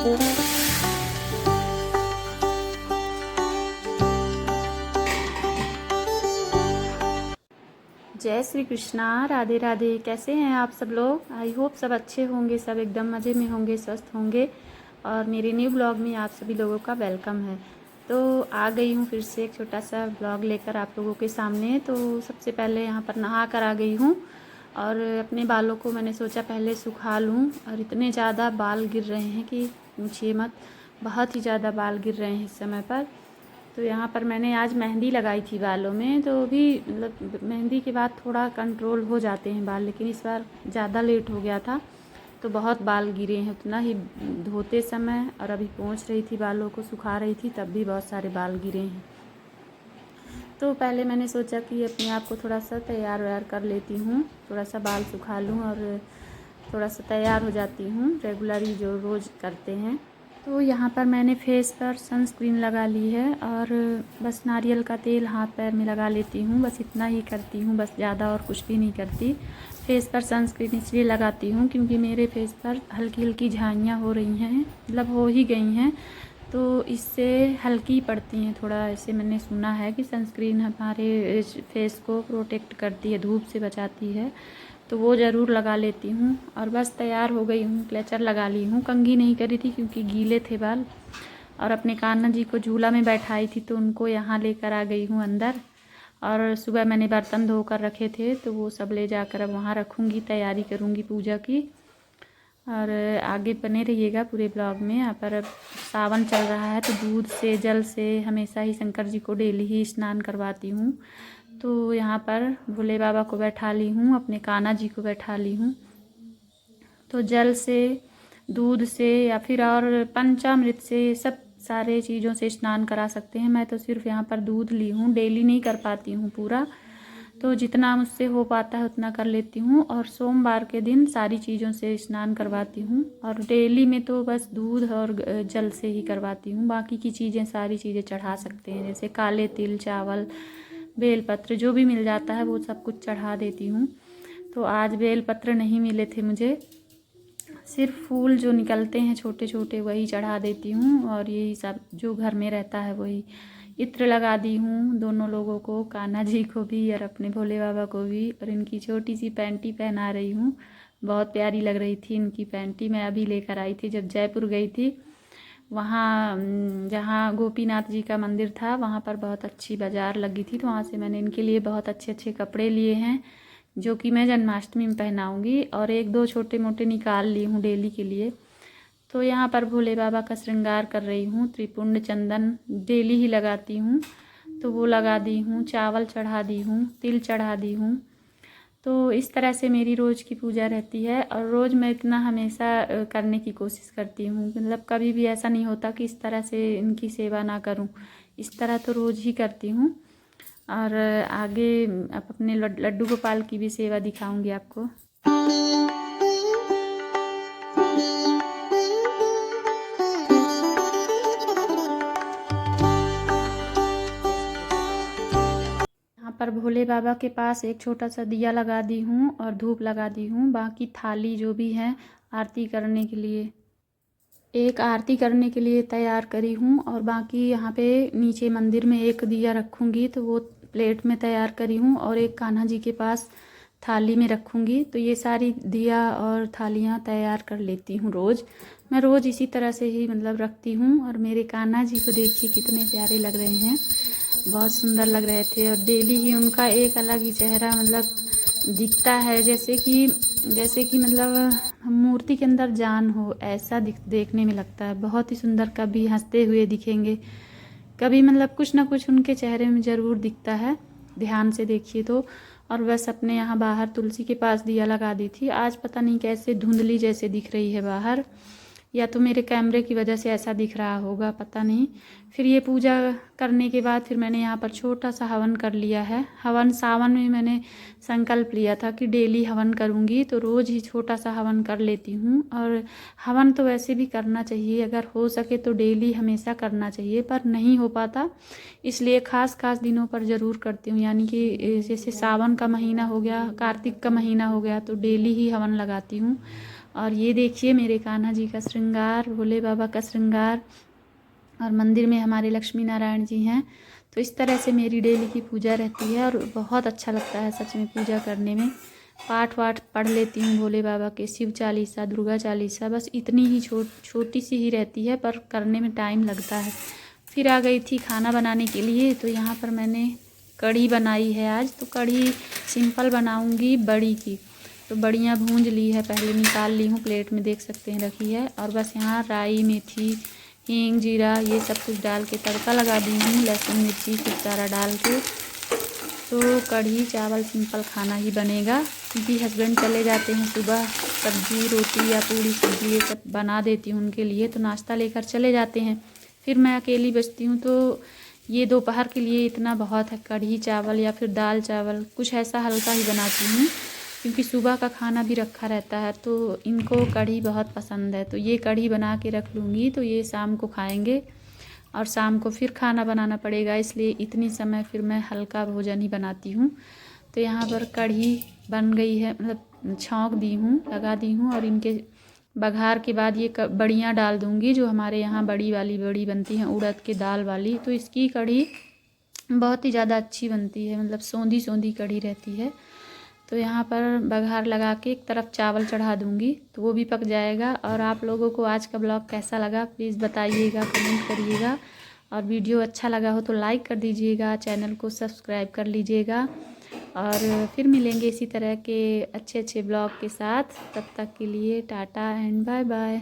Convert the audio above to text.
जय श्री कृष्णा, राधे राधे। कैसे हैं आप सब लोग? आई होप सब अच्छे होंगे, सब एकदम मज़े में होंगे, स्वस्थ होंगे। और मेरे न्यू ब्लॉग में आप सभी लोगों का वेलकम है। तो आ गई हूँ फिर से एक छोटा सा ब्लॉग लेकर आप लोगों के सामने। तो सबसे पहले यहाँ पर नहा कर आ गई हूँ और अपने बालों को मैंने सोचा पहले सुखा लूँ। और इतने ज़्यादा बाल गिर रहे हैं कि पूछिए मत, बहुत ही ज़्यादा बाल गिर रहे हैं इस समय पर। तो यहाँ पर मैंने आज मेहंदी लगाई थी बालों में, तो भी मतलब मेहंदी के बाद थोड़ा कंट्रोल हो जाते हैं बाल, लेकिन इस बार ज़्यादा लेट हो गया था तो बहुत बाल गिरे हैं उतना ही धोते समय। और अभी पोंछ रही थी, बालों को सुखा रही थी, तब भी बहुत सारे बाल गिरे हैं। तो पहले मैंने सोचा कि अपने आप को थोड़ा सा तैयार व्यार कर लेती हूँ, थोड़ा सा बाल सुखा लूँ और थोड़ा सा तैयार हो जाती हूँ रेगुलरली जो रोज़ करते हैं। तो यहाँ पर मैंने फेस पर सनस्क्रीन लगा ली है और बस नारियल का तेल हाथ पैर में लगा लेती हूँ, बस इतना ही करती हूँ, बस ज़्यादा और कुछ भी नहीं करती। फेस पर सनस्क्रीन इसलिए लगाती हूँ क्योंकि मेरे फेस पर हल्की हल्की झाइयाँ हो रही हैं, मतलब हो ही गई हैं, तो इससे हल्की पड़ती हैं थोड़ा। ऐसे मैंने सुना है कि सनस्क्रीन हमारे फेस को प्रोटेक्ट करती है, धूप से बचाती है, तो वो ज़रूर लगा लेती हूँ। और बस तैयार हो गई हूँ, क्लेचर लगा ली हूँ, कंघी नहीं करी थी क्योंकि गीले थे बाल। और अपने कान्हा जी को झूला में बैठाई थी तो उनको यहाँ लेकर आ गई हूँ अंदर। और सुबह मैंने बर्तन धो कर रखे थे तो वो सब ले जाकर अब वहाँ रखूँगी, तैयारी करूँगी पूजा की। और आगे बने रहिएगा पूरे ब्लॉग में। यहाँ पर अब सावन चल रहा है तो दूध से जल से हमेशा ही शंकर जी को डेली ही स्नान करवाती हूँ। तो यहाँ पर भोले बाबा को बैठा ली हूँ, अपने कान्हा जी को बैठा ली हूँ। तो जल से, दूध से या फिर और पंचामृत से, सब सारे चीज़ों से स्नान करा सकते हैं। मैं तो सिर्फ यहाँ पर दूध ली हूँ, डेली नहीं कर पाती हूँ पूरा, तो जितना मुझसे हो पाता है उतना कर लेती हूँ। और सोमवार के दिन सारी चीज़ों से स्नान करवाती हूँ और डेली में तो बस दूध और जल से ही करवाती हूँ। बाकी की चीज़ें, सारी चीज़ें चढ़ा सकते हैं, जैसे काले तिल, चावल, बेलपत्र, जो भी मिल जाता है वो सब कुछ चढ़ा देती हूँ। तो आज बेलपत्र नहीं मिले थे मुझे, सिर्फ फूल जो निकलते हैं छोटे छोटे वही चढ़ा देती हूँ। और यही सब जो घर में रहता है वही। इत्र लगा दी हूँ दोनों लोगों को, कान्हा जी को भी और अपने भोले बाबा को भी। और इनकी छोटी सी पैंटी पहना रही हूँ, बहुत प्यारी लग रही थी इनकी पैंटी। मैं अभी लेकर आई थी जब जयपुर गई थी, वहाँ जहाँ गोपीनाथ जी का मंदिर था वहाँ पर बहुत अच्छी बाज़ार लगी थी, तो वहाँ से मैंने इनके लिए बहुत अच्छे अच्छे कपड़े लिए हैं जो कि मैं जन्माष्टमी में पहनाऊँगी। और एक दो छोटे मोटे निकाल ली हूँ डेली के लिए। तो यहाँ पर भोले बाबा का श्रृंगार कर रही हूँ, त्रिपुंड चंदन डेली ही लगाती हूँ तो वो लगा दी हूँ, चावल चढ़ा दी हूँ, तिल चढ़ा दी हूँ। तो इस तरह से मेरी रोज़ की पूजा रहती है। और रोज़ मैं इतना हमेशा करने की कोशिश करती हूँ, मतलब कभी भी ऐसा नहीं होता कि इस तरह से इनकी सेवा ना करूँ, इस तरह तो रोज़ ही करती हूँ। और आगे अब अपने लड्डू गोपाल की भी सेवा दिखाऊंगी आपको। यहाँ पर भोले बाबा के पास एक छोटा सा दिया लगा दी हूँ और धूप लगा दी हूँ। बाकी थाली जो भी है आरती करने के लिए, एक आरती करने के लिए तैयार करी हूँ। और बाकी यहाँ पे नीचे मंदिर में एक दिया रखूँगी तो वो प्लेट में तैयार करी हूँ, और एक कान्हा जी के पास थाली में रखूँगी। तो ये सारी दिया और थालियाँ तैयार कर लेती हूँ रोज़। मैं रोज़ इसी तरह से ही मतलब रखती हूँ। और मेरे कान्हा जी को देखिए कितने प्यारे लग रहे हैं, बहुत सुंदर लग रहे थे। और डेली ही उनका एक अलग ही चेहरा मतलब दिखता है, जैसे कि मतलब मूर्ति के अंदर जान हो, ऐसा देखने में लगता है, बहुत ही सुंदर। कभी हंसते हुए दिखेंगे, कभी मतलब कुछ ना कुछ उनके चेहरे में ज़रूर दिखता है, ध्यान से देखिए तो। और बस अपने यहाँ बाहर तुलसी के पास दिया लगा दी थी। आज पता नहीं कैसे धुंधली जैसे दिख रही है बाहर, या तो मेरे कैमरे की वजह से ऐसा दिख रहा होगा, पता नहीं। फिर ये पूजा करने के बाद फिर मैंने यहाँ पर छोटा सा हवन कर लिया है। हवन सावन में मैंने संकल्प लिया था कि डेली हवन करूँगी, तो रोज़ ही छोटा सा हवन कर लेती हूँ। और हवन तो वैसे भी करना चाहिए, अगर हो सके तो डेली हमेशा करना चाहिए, पर नहीं हो पाता, इसलिए ख़ास दिनों पर ज़रूर करती हूँ। यानी कि जैसे सावन का महीना हो गया, कार्तिक का महीना हो गया, तो डेली ही हवन लगाती हूँ। और ये देखिए मेरे कान्हा जी का श्रृंगार, भोले बाबा का श्रृंगार, और मंदिर में हमारे लक्ष्मी नारायण जी हैं। तो इस तरह से मेरी डेली की पूजा रहती है और बहुत अच्छा लगता है सच में पूजा करने में। पाठ वाठ पढ़ लेती हूँ भोले बाबा के, शिव चालीसा, दुर्गा चालीसा, बस इतनी ही छोटी सी ही रहती है पर करने में टाइम लगता है। फिर आ गई थी खाना बनाने के लिए। तो यहाँ पर मैंने कढ़ी बनाई है आज। तो कढ़ी सिंपल बनाऊँगी बड़ी की। तो बड़ियाँ भूंज ली है, पहले निकाल ली हूँ, प्लेट में देख सकते हैं रखी है। और बस यहाँ राई, मेथी, हींग, जीरा ये सब कुछ डाल के तड़का लगा दी हूँ, लहसुन मिर्ची खूब सारा डाल के। तो कढ़ी चावल सिंपल खाना ही बनेगा, क्योंकि हस्बैंड चले जाते हैं सुबह, सब्जी रोटी या पूड़ी सब्जी ये सब बना देती हूँ उनके लिए, तो नाश्ता लेकर चले जाते हैं। फिर मैं अकेली बचती हूँ, तो ये दोपहर के लिए इतना बहुत है। कढ़ी चावल या फिर दाल चावल कुछ ऐसा हल्का ही बनाती हूँ, क्योंकि सुबह का खाना भी रखा रहता है। तो इनको कढ़ी बहुत पसंद है, तो ये कढ़ी बना के रख लूँगी तो ये शाम को खाएंगे। और शाम को फिर खाना बनाना पड़ेगा, इसलिए इतनी समय फिर मैं हल्का भोजन ही बनाती हूँ। तो यहाँ पर कढ़ी बन गई है, मतलब छौंक दी हूँ, लगा दी हूँ। और इनके बघार के बाद ये बड़ियाँ डाल दूँगी, जो हमारे यहाँ बड़ी वाली बड़ी बनती हैं उड़द के दाल वाली। तो इसकी कढ़ी बहुत ही ज़्यादा अच्छी बनती है, मतलब सौंधी सौंधी कढ़ी रहती है। तो यहाँ पर बघार लगा के एक तरफ चावल चढ़ा दूँगी, तो वो भी पक जाएगा। और आप लोगों को आज का ब्लॉग कैसा लगा प्लीज़ बताइएगा, कमेंट करिएगा। और वीडियो अच्छा लगा हो तो लाइक कर दीजिएगा, चैनल को सब्सक्राइब कर लीजिएगा। और फिर मिलेंगे इसी तरह के अच्छे अच्छे ब्लॉग के साथ। तब तक के लिए टाटा एंड बाय बाय।